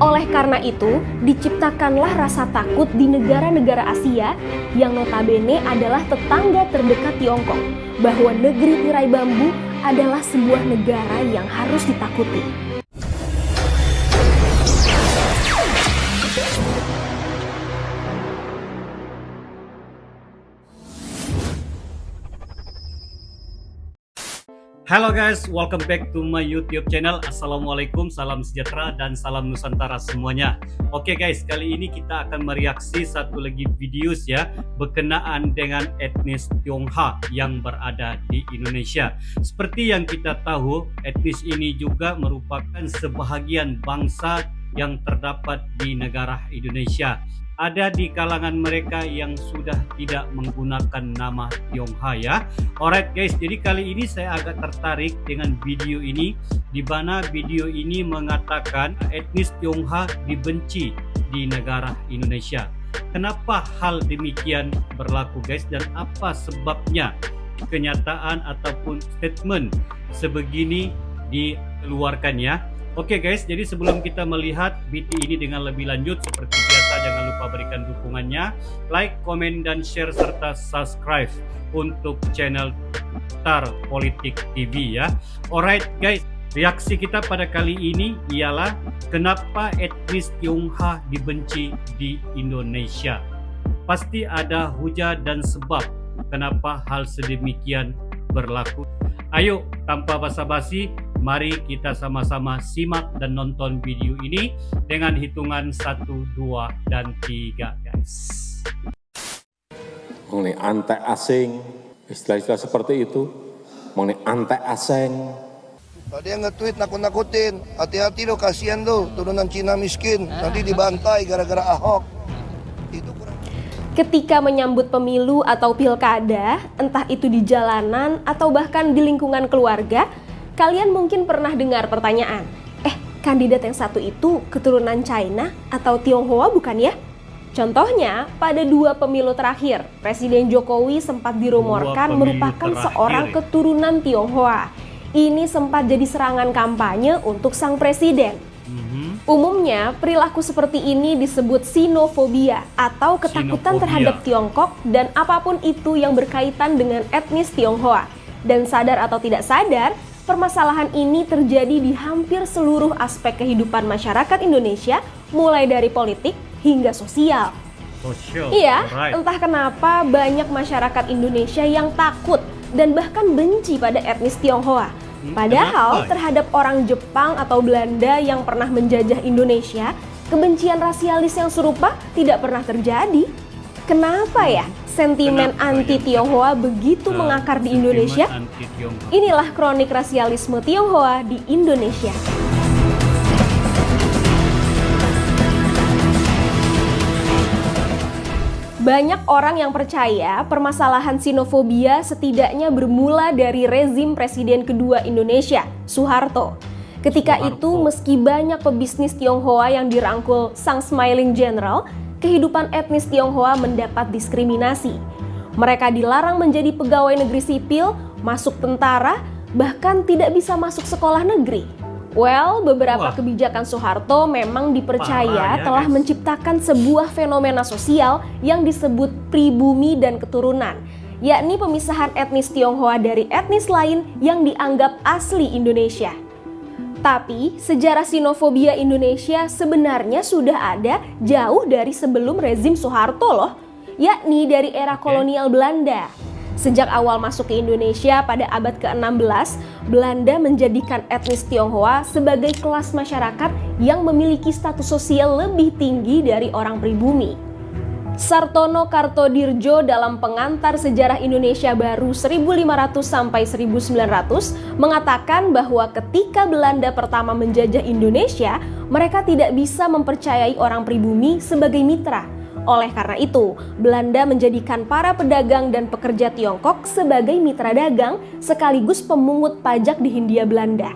Oleh karena itu, diciptakanlah rasa takut di negara-negara Asia yang notabene adalah tetangga terdekat Tiongkok, bahwa negeri tirai bambu adalah sebuah negara yang harus ditakuti. Halo guys, welcome back to my YouTube channel. Assalamualaikum, salam sejahtera dan salam Nusantara semuanya. Oke guys, kali ini kita akan mereaksi satu lagi videos ya berkenaan dengan etnis Tionghoa yang berada di Indonesia. Seperti yang kita tahu, etnis ini juga merupakan sebahagian bangsa yang terdapat di negara Indonesia. Ada di kalangan mereka yang sudah tidak menggunakan nama Tionghoa ya. Alright guys, jadi kali ini saya agak tertarik dengan video ini, di mana video ini mengatakan etnis Tionghoa dibenci di negara Indonesia. Kenapa hal demikian berlaku guys, dan apa sebabnya kenyataan ataupun statement sebegini dikeluarkan ya? Oke guys, jadi sebelum kita melihat video ini dengan lebih lanjut, seperti biasa jangan lupa berikan dukungannya, like, komen, dan share serta subscribe untuk channel Star Politik TV ya. Alright guys, reaksi kita pada kali ini ialah kenapa etnis Tionghoa dibenci di Indonesia. Pasti ada hujah dan sebab kenapa hal sedemikian berlaku. Ayo, tanpa basa-basi, mari kita sama-sama simak dan nonton video ini dengan hitungan 1, 2, dan 3 guys. Mengenai antek asing, istilah-istilah seperti itu, mengenai antek asing. Ada yang nge-tweet nakut-nakutin, hati-hati lo, kasihan lo, turunan Cina miskin, nanti dibantai gara-gara Ahok. Itu kurang. Ketika menyambut pemilu atau pilkada, entah itu di jalanan atau bahkan di lingkungan keluarga, kalian mungkin pernah dengar pertanyaan, kandidat yang satu itu keturunan China atau Tionghoa bukan ya? Contohnya, pada 2 pemilu terakhir, Presiden Jokowi sempat dirumorkan merupakan seorang keturunan Tionghoa. Ini sempat jadi serangan kampanye untuk sang presiden. Umumnya, perilaku seperti ini disebut sinofobia atau ketakutan terhadap Tiongkok dan apapun itu yang berkaitan dengan etnis Tionghoa. Dan sadar atau tidak sadar, permasalahan ini terjadi di hampir seluruh aspek kehidupan masyarakat Indonesia, mulai dari politik hingga sosial. Iya, entah kenapa banyak masyarakat Indonesia yang takut dan bahkan benci pada etnis Tionghoa. Padahal terhadap orang Jepang atau Belanda yang pernah menjajah Indonesia, kebencian rasialis yang serupa tidak pernah terjadi. Kenapa ya sentimen anti-Tionghoa begitu mengakar di Indonesia? Inilah kronik rasialisme Tionghoa di Indonesia. Banyak orang yang percaya permasalahan sinofobia setidaknya bermula dari rezim Presiden kedua Indonesia, Soeharto. Ketika itu, meski banyak pebisnis Tionghoa yang dirangkul sang Smiling General, kehidupan etnis Tionghoa mendapat diskriminasi. Mereka dilarang menjadi pegawai negeri sipil, masuk tentara, bahkan tidak bisa masuk sekolah negeri. Well, beberapa kebijakan Soeharto memang dipercaya telah menciptakan sebuah fenomena sosial yang disebut pribumi dan keturunan, yakni pemisahan etnis Tionghoa dari etnis lain yang dianggap asli Indonesia. Tapi, sejarah sinofobia Indonesia sebenarnya sudah ada jauh dari sebelum rezim Soeharto loh, yakni dari era kolonial Belanda. Sejak awal masuk ke Indonesia pada abad ke-16, Belanda menjadikan etnis Tionghoa sebagai kelas masyarakat yang memiliki status sosial lebih tinggi dari orang pribumi. Sartono Kartodirjo dalam Pengantar Sejarah Indonesia Baru 1500 sampai 1900 mengatakan bahwa ketika Belanda pertama menjajah Indonesia, mereka tidak bisa mempercayai orang pribumi sebagai mitra. Oleh karena itu, Belanda menjadikan para pedagang dan pekerja Tiongkok sebagai mitra dagang sekaligus pemungut pajak di Hindia Belanda.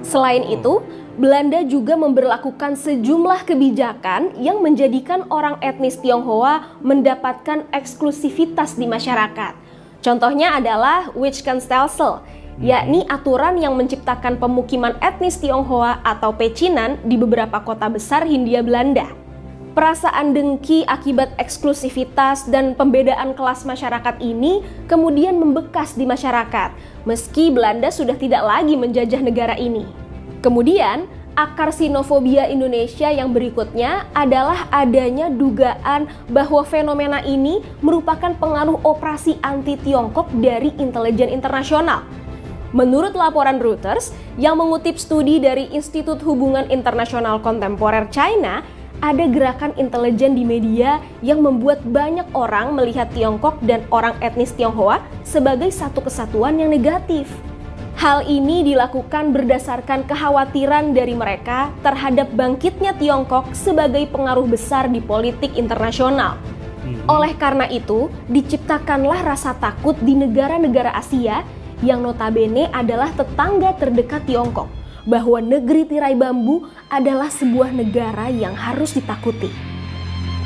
Selain itu, Belanda juga memberlakukan sejumlah kebijakan yang menjadikan orang etnis Tionghoa mendapatkan eksklusivitas di masyarakat. Contohnya adalah Witwatersrand, yakni aturan yang menciptakan pemukiman etnis Tionghoa atau Pecinan di beberapa kota besar Hindia Belanda. Perasaan dengki akibat eksklusivitas dan pembedaan kelas masyarakat ini kemudian membekas di masyarakat, meski Belanda sudah tidak lagi menjajah negara ini. Kemudian, akar sinofobia Indonesia yang berikutnya adalah adanya dugaan bahwa fenomena ini merupakan pengaruh operasi anti-Tiongkok dari intelijen internasional. Menurut laporan Reuters yang mengutip studi dari Institut Hubungan Internasional Kontemporer China, ada gerakan intelijen di media yang membuat banyak orang melihat Tiongkok dan orang etnis Tionghoa sebagai satu kesatuan yang negatif. Hal ini dilakukan berdasarkan kekhawatiran dari mereka terhadap bangkitnya Tiongkok sebagai pengaruh besar di politik internasional. Oleh karena itu, diciptakanlah rasa takut di negara-negara Asia yang notabene adalah tetangga terdekat Tiongkok, bahwa negeri tirai bambu adalah sebuah negara yang harus ditakuti.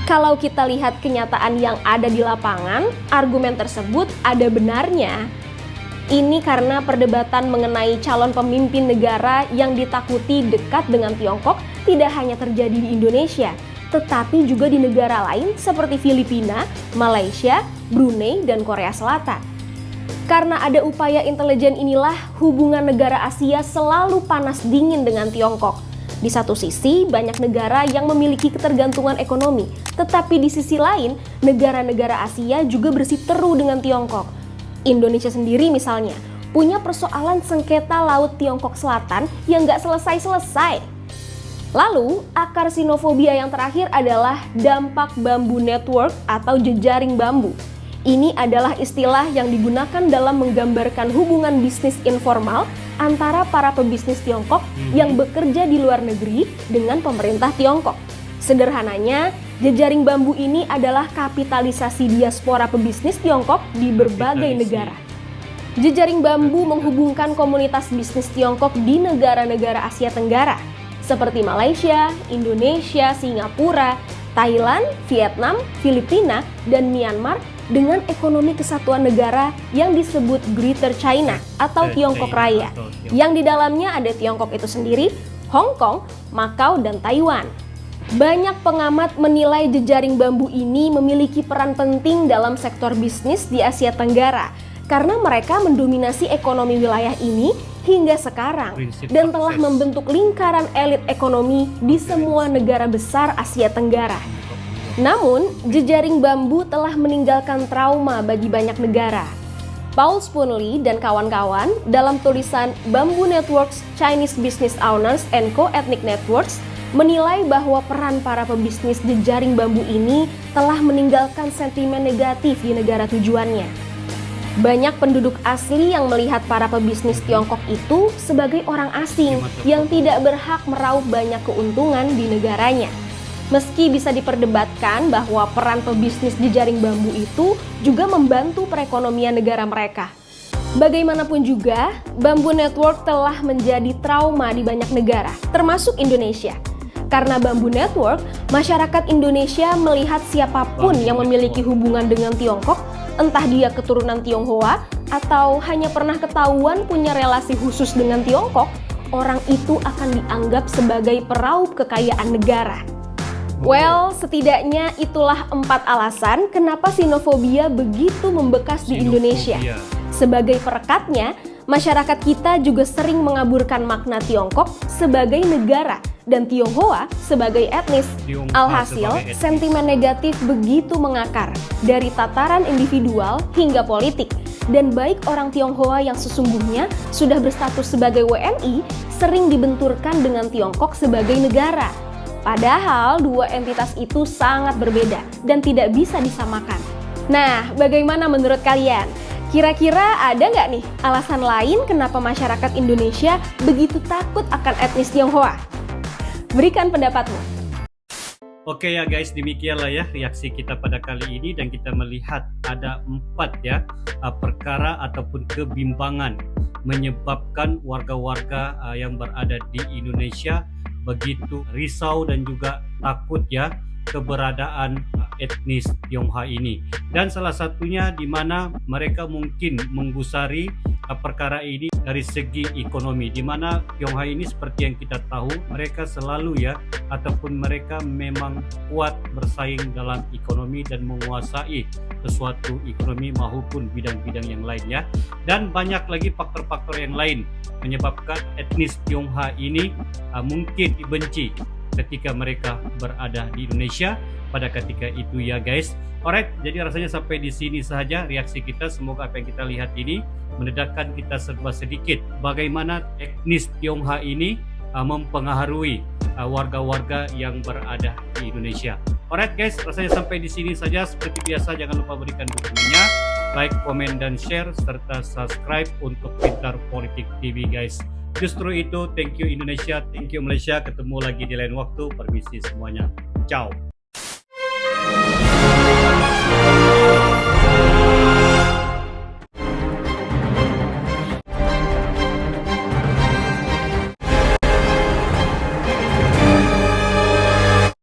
Kalau kita lihat kenyataan yang ada di lapangan, argumen tersebut ada benarnya. Ini karena perdebatan mengenai calon pemimpin negara yang ditakuti dekat dengan Tiongkok tidak hanya terjadi di Indonesia, tetapi juga di negara lain seperti Filipina, Malaysia, Brunei, dan Korea Selatan. Karena ada upaya intelijen inilah hubungan negara Asia selalu panas dingin dengan Tiongkok. Di satu sisi, banyak negara yang memiliki ketergantungan ekonomi, tetapi di sisi lain, negara-negara Asia juga bersiteru dengan Tiongkok. Indonesia sendiri misalnya, punya persoalan sengketa Laut Tiongkok Selatan yang nggak selesai-selesai. Lalu, akar sinofobia yang terakhir adalah dampak bambu network atau jejaring bambu. Ini adalah istilah yang digunakan dalam menggambarkan hubungan bisnis informal antara para pebisnis Tiongkok yang bekerja di luar negeri dengan pemerintah Tiongkok. Sederhananya, jejaring bambu ini adalah kapitalisasi diaspora pebisnis Tiongkok di berbagai negara. Jejaring bambu menghubungkan komunitas bisnis Tiongkok di negara-negara Asia Tenggara, seperti Malaysia, Indonesia, Singapura, Thailand, Vietnam, Filipina, dan Myanmar dengan ekonomi kesatuan negara yang disebut Greater China atau Tiongkok Raya, yang di dalamnya ada Tiongkok itu sendiri, Hong Kong, Makau, dan Taiwan. Banyak pengamat menilai jejaring bambu ini memiliki peran penting dalam sektor bisnis di Asia Tenggara karena mereka mendominasi ekonomi wilayah ini hingga sekarang dan telah membentuk lingkaran elit ekonomi di semua negara besar Asia Tenggara. Namun, jejaring bambu telah meninggalkan trauma bagi banyak negara. Paul Spoonley dan kawan-kawan dalam tulisan Bamboo Networks, Chinese Business Owners and Co-ethnic Networks menilai bahwa peran para pebisnis jejaring bambu ini telah meninggalkan sentimen negatif di negara tujuannya. Banyak penduduk asli yang melihat para pebisnis Tiongkok itu sebagai orang asing yang tidak berhak meraup banyak keuntungan di negaranya. Meski bisa diperdebatkan bahwa peran pebisnis jejaring bambu itu juga membantu perekonomian negara mereka. Bagaimanapun juga, Bamboo Network telah menjadi trauma di banyak negara, termasuk Indonesia. Karena Bamboo Network, masyarakat Indonesia melihat siapapun yang memiliki hubungan dengan Tiongkok, entah dia keturunan Tionghoa atau hanya pernah ketahuan punya relasi khusus dengan Tiongkok, orang itu akan dianggap sebagai peraup kekayaan negara. Well, setidaknya itulah 4 alasan kenapa sinofobia begitu membekas di Indonesia. Sebagai perekatnya, masyarakat kita juga sering mengaburkan makna Tiongkok sebagai negara dan Tionghoa sebagai etnis. Alhasil, sentimen negatif begitu mengakar dari tataran individual hingga politik. Dan baik orang Tionghoa yang sesungguhnya sudah berstatus sebagai WNI sering dibenturkan dengan Tiongkok sebagai negara. Padahal dua entitas itu sangat berbeda dan tidak bisa disamakan. Nah, bagaimana menurut kalian? Kira-kira ada nggak nih alasan lain kenapa masyarakat Indonesia begitu takut akan etnis Tionghoa? Berikan pendapatmu. Oke ya guys, demikianlah ya reaksi kita pada kali ini, dan kita melihat ada 4 ya perkara ataupun kebimbangan menyebabkan warga-warga yang berada di Indonesia begitu risau dan juga takut ya keberadaan etnis Tionghoa ini. Dan salah satunya di mana mereka mungkin menggusari perkara ini dari segi ekonomi, di mana Tionghoa ini seperti yang kita tahu mereka selalu ya ataupun mereka memang kuat bersaing dalam ekonomi dan menguasai sesuatu ekonomi maupun bidang-bidang yang lain ya. Dan banyak lagi faktor-faktor yang lain menyebabkan etnis Tionghoa ini mungkin dibenci ketika mereka berada di Indonesia pada ketika itu ya guys. Alright, jadi rasanya sampai di sini saja reaksi kita. Semoga apa yang kita lihat ini mendedahkan kita serba sedikit bagaimana etnis Tionghoa ini mempengaruhi warga-warga yang berada di Indonesia. Alright guys, rasanya sampai di sini saja. Seperti biasa jangan lupa berikan dukungannya, like, komen, dan share serta subscribe untuk Pintar Politik TV guys. Justru itu, thank you Indonesia, thank you Malaysia. Ketemu lagi di lain waktu. Permisi semuanya. Ciao.